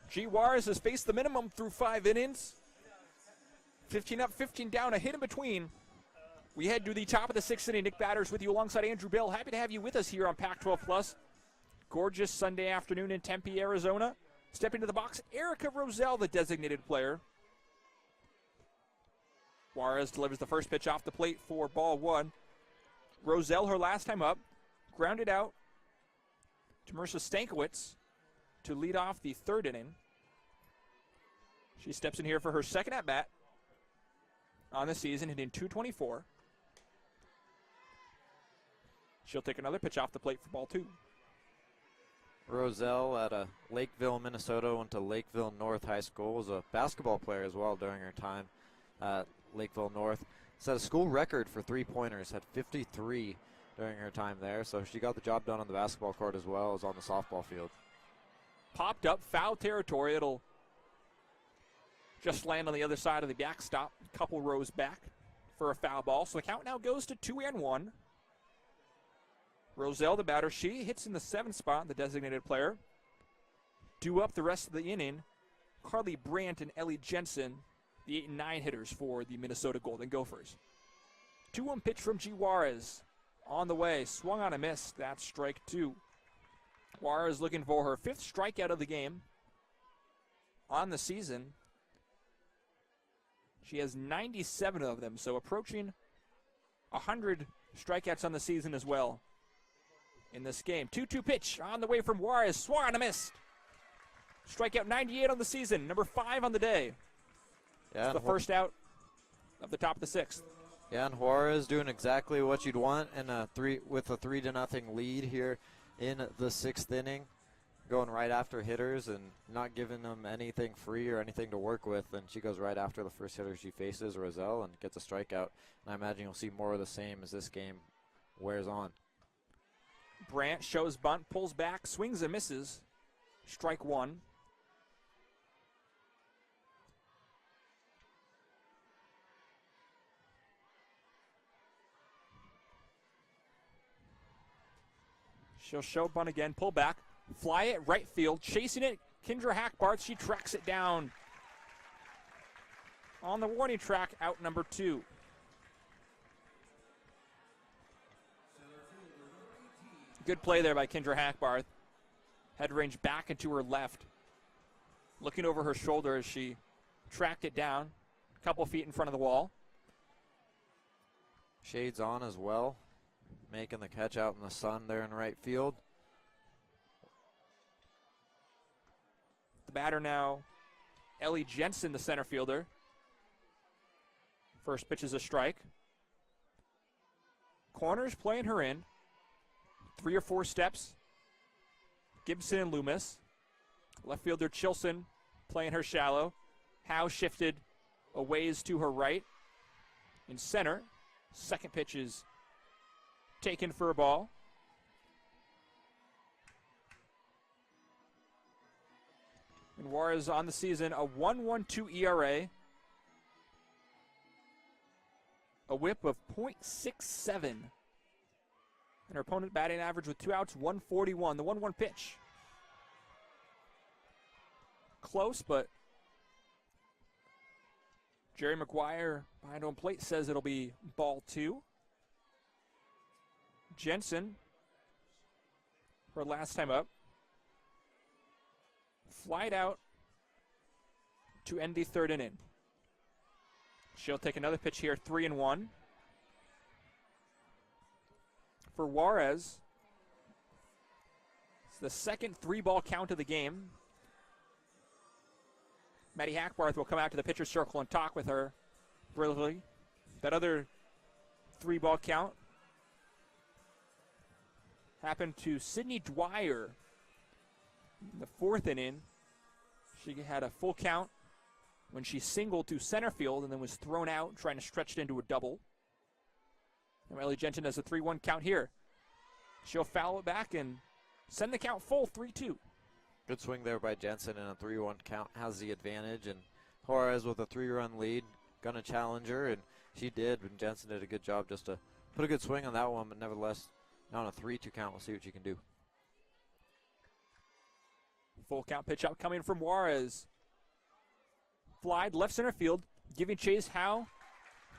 G. Juarez has faced the minimum through 5 innings. 15 up, 15 down, a hit in between. We head to the top of the 6th inning. Nick Batters with you alongside Andrew Bill. Happy to have you with us here on Pac-12 Plus. Gorgeous Sunday afternoon in Tempe, Arizona. Stepping to the box, Erica Roselle, the designated player. Juarez delivers the first pitch off the plate for ball 1. Roselle, her last time up, grounded out to Marissa Stankiewicz to lead off the 3rd inning. She steps in here for her second at-bat on the season, hitting .224. She'll take another pitch off the plate for ball 2. Roselle out of Lakeville, Minnesota, went to Lakeville North High School, was a basketball player as well during her time at Lakeville North. Set a school record for three-pointers, had 53 during her time there, so she got the job done on the basketball court as well as on the softball field. Popped up, foul territory. It'll just land on the other side of the backstop, a couple rows back for a foul ball. So the count now goes to 2-1. Roselle, the batter, she hits in the 7th spot, the designated player. Due up the rest of the inning, Carly Brandt and Ellie Jensen, the 8 and 9 hitters for the Minnesota Golden Gophers. 2-1 pitch from G. Juarez on the way, swung on a miss. That's strike 2. Juarez looking for her 5th strikeout of the game on the season. She has 97 of them, so approaching 100 strikeouts on the season as well in this game. 2-2 pitch on the way from Juarez, swung on a miss. Strikeout 98 on the season, number 5 on the day. Yeah, it's the first out of the top of the 6th. Yeah, and Juarez doing exactly what you'd want in with a 3-0 lead here in the 6th inning, going right after hitters and not giving them anything free or anything to work with. And she goes right after the first hitter she faces, Roselle, and gets a strikeout. And I imagine you'll see more of the same as this game wears on. Brandt shows bunt, pulls back, swings and misses. Strike 1. She'll show bunt again, pull back, fly it right field, chasing it. Kendra Hackbart, she tracks it down on the warning track, out number 2. Good play there by Kendra Hackbarth. Head range back and to her left. Looking over her shoulder as she tracked it down a couple feet in front of the wall. Shades on as well, making the catch out in the sun there in right field. The batter now, Ellie Jensen, the center fielder. First pitch is a strike. Corners playing her in. 3 or 4 steps. Gibson and Loomis. Left fielder Chilson playing her shallow. Howe shifted a ways to her right. In center, second pitch is taken for a ball. And Juarez on the season, a 1.12 ERA. A whip of .67. And her opponent batting average with 2 outs, 141. The 1-1 pitch. Close, but Jerry McGuire behind home plate says it'll be ball 2. Jensen, her last time up, flied out to end the 3rd inning. She'll take another pitch here, 3-1. For Juarez, it's the second 3-ball count of the game. Maddie Hackbarth will come out to the pitcher's circle and talk with her briefly. That other 3-ball count happened to Sydney Dwyer in the 4th inning. She had a full count when she singled to center field and then was thrown out trying to stretch it into a double. And Ellie Jensen has a 3-1 count here. She'll foul it back and send the count full, 3-2. Good swing there by Jensen, and a 3-1 count has the advantage. And Juarez with a 3-run lead, gonna challenge her, and she did. And Jensen did a good job just to put a good swing on that one, but nevertheless, now on a 3-2 count, we'll see what she can do. Full count pitch up coming from Juarez. Flied left center field, giving chase Howe,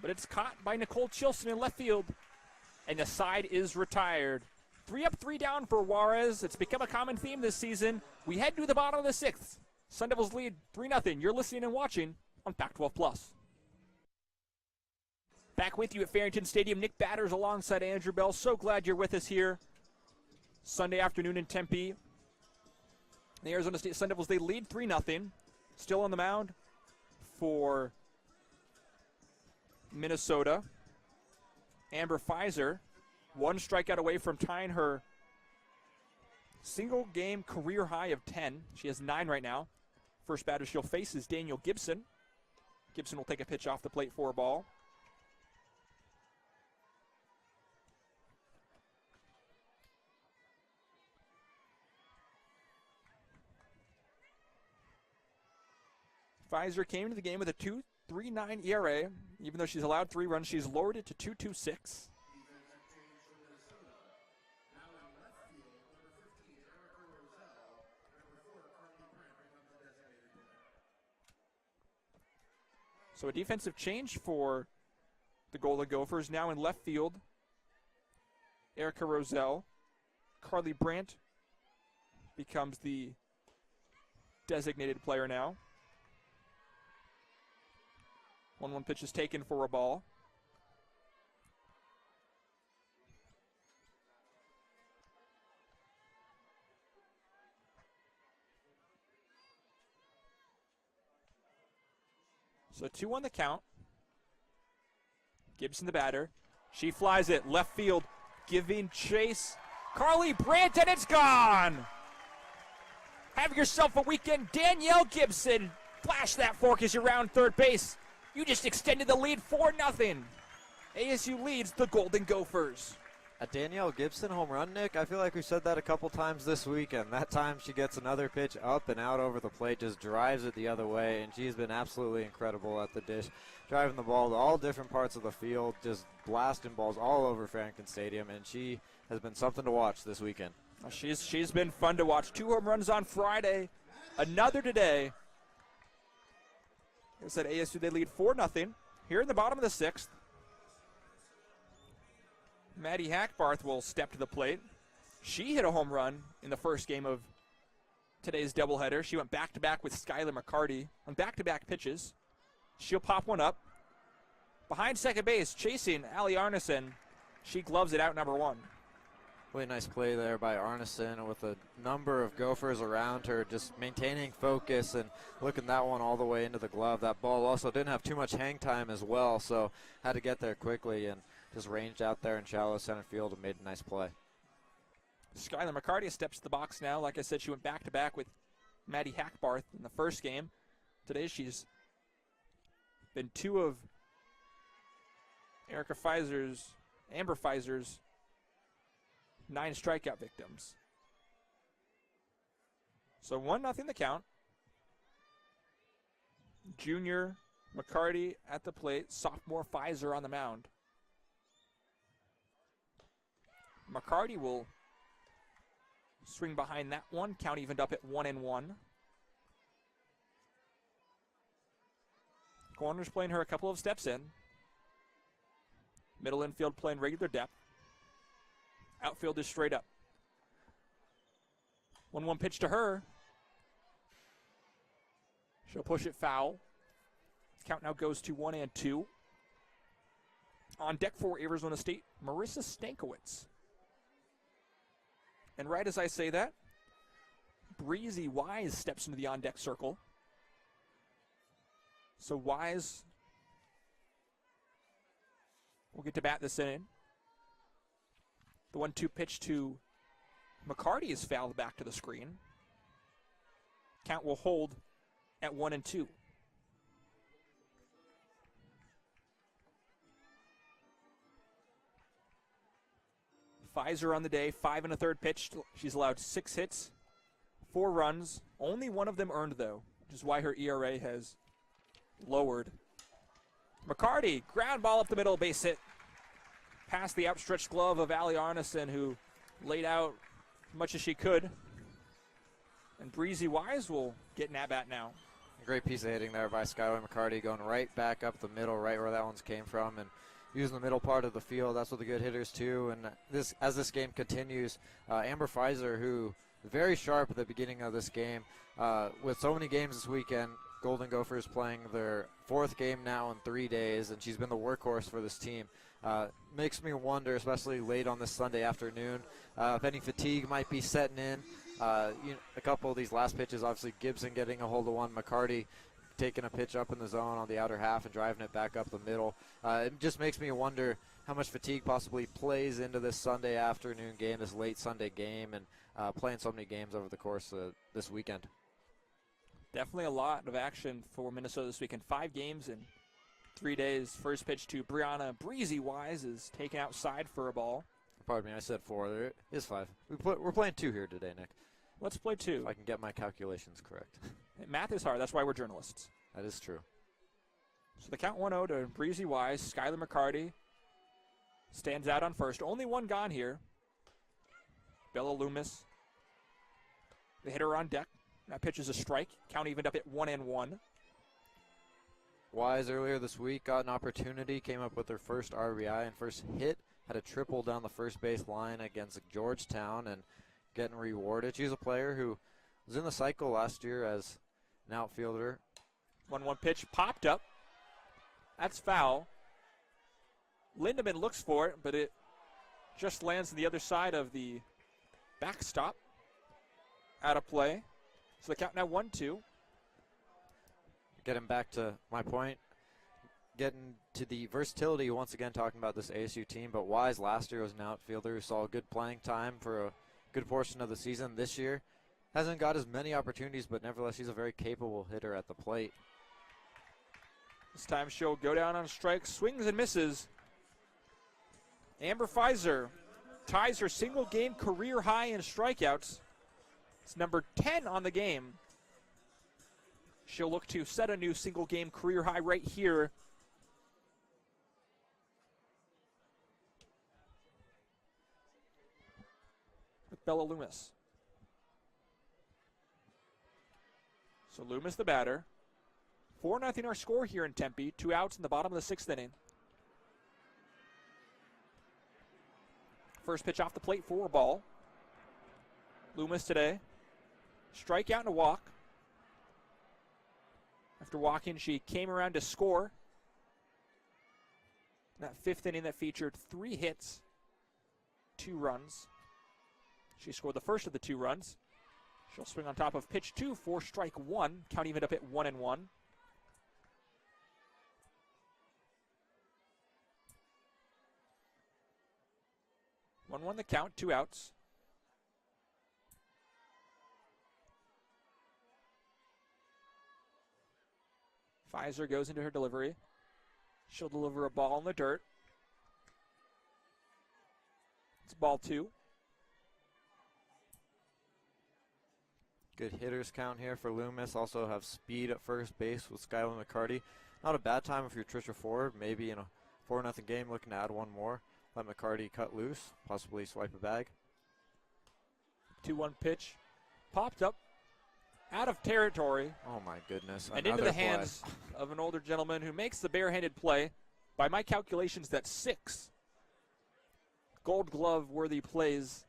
but it's caught by Nicole Chilson in left field, and the side is retired. 3 up, 3 down for Juarez. It's become a common theme this season. We head to the bottom of the 6th. Sun Devils lead 3-0. You're listening and watching on Pac-12 Plus. Back with you at Farrington Stadium. Nick Batters alongside Andrew Bell. So glad you're with us here Sunday afternoon in Tempe. The Arizona State Sun Devils, they lead 3-0. Still on the mound for Minnesota. Amber Pfizer, 1 strikeout away from tying her single game career high of 10. She has 9 right now. First batter she'll face is Daniel Gibson. Gibson will take a pitch off the plate for a ball. Pfizer came into the game with a 2.39 ERA. Even though she's allowed 3 runs, she's lowered it to 2.26. So a defensive change for the Golden Gophers. Now in left field, Erica Roselle. Carly Brandt becomes the designated player now. 1-1 pitch is taken for a ball. So 2 on the count. Gibson the batter. She flies it left field, giving chase. Carly Brandt, and it's gone. Have yourself a weekend. Danielle Gibson. Flash that fork as you round third base. You just extended the lead 4-0. ASU leads the Golden Gophers. A Danielle Gibson home run, Nick? I feel like we said that a couple times this weekend. That time she gets another pitch up and out over the plate, just drives it the other way, and she's been absolutely incredible at the dish, driving the ball to all different parts of the field, just blasting balls all over Farrington Stadium, and she has been something to watch this weekend. She's been fun to watch. 2 home runs on Friday, another today. Like I said, ASU, they lead 4-0. Here in the bottom of the 6th, Maddie Hackbarth will step to the plate. She hit a home run in the first game of today's doubleheader. She went back-to-back with Skylar McCarty on back-to-back pitches. She'll pop one up. Behind second base, chasing Allie Arneson. She gloves it out, number 1. Really nice play there by Arneson with a number of Gophers around her, just maintaining focus and looking that one all the way into the glove. That ball also didn't have too much hang time as well, so had to get there quickly and just ranged out there in shallow center field and made a nice play. Skylar McCarty steps to the box now. Like I said, she went back-to-back with Maddie Hackbarth in the first game. Today she's been 2 of Amber Pfizer's 9 strikeout victims. So 1-0 the count. Junior McCarty at the plate, sophomore Pfizer on the mound. McCarty will swing behind that one. Count evened up at 1-1. Corner's playing her a couple of steps in. Middle infield playing regular depth. Outfield is straight up. 1-1 pitch to her. She'll push it foul. Count now goes to 1-2. On deck for Arizona State, Marissa Stankiewicz. And right as I say that, Breezy Wise steps into the on-deck circle. So Wise will get to bat this inning. The 1-2 pitch to McCarty is fouled back to the screen. Count will hold at 1-2. Pfizer on the day, 5 1/3 pitch. She's allowed 6 hits, 4 runs. Only one of them earned, though, which is why her ERA has lowered. McCarty, ground ball up the middle, base hit. Past the outstretched glove of Allie Arneson, who laid out as much as she could. And Breezy Wise will get an at-bat now. Great piece of hitting there by Skylar McCarty, going right back up the middle, right where that one's came from, and using the middle part of the field. That's what the good hitters do. And as this game continues, Amber Pfizer, who very sharp at the beginning of this game, with so many games this weekend, Golden Gophers playing their 4th game now in 3 days, and she's been the workhorse for this team. Makes me wonder, especially late on this Sunday afternoon, if any fatigue might be setting in. A couple of these last pitches, obviously Gibson getting a hold of one, McCarty taking a pitch up in the zone on the outer half and driving it back up the middle. It just makes me wonder how much fatigue possibly plays into this Sunday afternoon game, this late Sunday game, and playing so many games over the course of this weekend. Definitely a lot of action for Minnesota this weekend. 5 games in 3 days. First pitch to Brianna Breezy Wise is taken outside for a ball. Pardon me, I said 4. There is 5. We're playing 2 here today, Nick. Let's play 2. If I can get my calculations correct. Math is hard. That's why we're journalists. That is true. So the count 1-0 to Breezy Wise. Skylar McCarty stands out on first. Only one gone here. Bella Loomis, the hitter on deck. That pitch is a strike. Count evened up at 1-1. Wise earlier this week got an opportunity, came up with her first RBI and first hit, had a triple down the first base line against Georgetown and getting rewarded. She's a player who was in the cycle last year as an outfielder. 1-1 pitch popped up. That's foul. Lindemann looks for it, but it just lands on the other side of the backstop. Out of play. So the count now 1-2. Getting back to my point, getting to the versatility, once again talking about this ASU team, but Wise last year was an outfielder who saw good playing time for a good portion of the season. This year hasn't got as many opportunities, but nevertheless she's a very capable hitter at the plate. This time she'll go down on a strike, swings and misses. Amber Pfizer ties her single game career high in strikeouts. It's number 10 on the game. She'll look to set a new single game career high right here. With Bella Loomis. So Loomis the batter. 4-0 our score here in Tempe. 2 outs in the bottom of the 6th inning. First pitch off the plate for a ball. Loomis today. Strikeout and a walk. After walking, she came around to score. That 5th inning that featured 3 hits, 2 runs. She scored the first of the 2 runs. She'll swing on top of pitch 2 for strike 1. Count even up at 1-1. 1-1 the count, 2 outs. Pfizer goes into her delivery. She'll deliver a ball in the dirt. It's ball 2. Good hitters count here for Loomis. Also have speed at first base with Skylar McCarty. Not a bad time if you're Trisha Ford. Maybe in a 4-0 game looking to add one more. Let McCarty cut loose, possibly swipe a bag. 2-1 pitch. Popped up. Out of territory. Oh my goodness. And into the hands of an older gentleman who makes the barehanded play. By my calculations, that's 6 Gold Glove worthy plays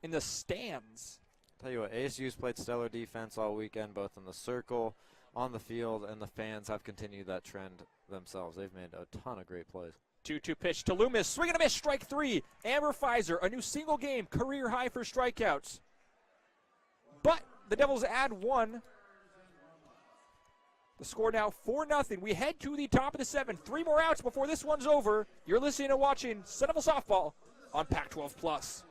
in the stands. Tell you what, ASU's played stellar defense all weekend, both in the circle, on the field, and the fans have continued that trend themselves. They've made a ton of great plays. 2-2 pitch to Loomis. Swing and a miss. Strike 3. Amber Pfizer, a new single game career high for strikeouts. But the Devils add 1. The score now 4-0. We head to the top of the 7th. 3 more outs before this one's over. You're listening and watching Sentinel Softball on Pac-12 Plus.